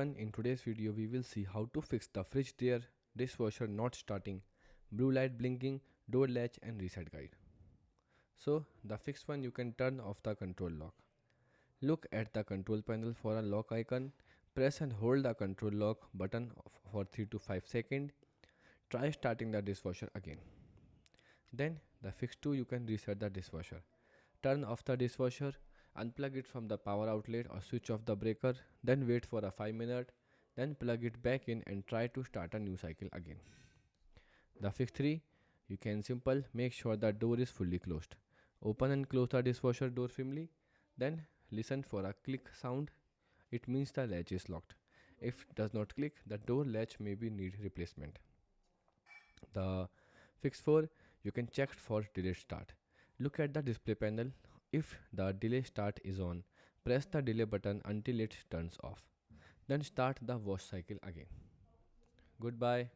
In today's video, we will see how to fix the Frigidaire dishwasher not starting, blue light blinking, door latch and reset guide. So the fixed one, you can turn off the control lock. Look at the control panel for a lock icon. Press and hold the control lock button for 3 to 5 seconds. Try starting the dishwasher again. Then the fix 2, you can reset the dishwasher. Turn off the dishwasher, unplug it from the power outlet or switch off the breaker, then wait for a 5 minute, then plug it back in and try to start a new cycle again. The fix 3, you can simple make sure the door is fully closed. Open and close the dishwasher door firmly, then listen for a click sound. It means the latch is locked. If it does not click, the door latch may be need replacement. The fix 4, you can check for delayed start. Look at the display panel. If the delay start is on, press the delay button until it turns off. Then start the wash cycle again. Goodbye.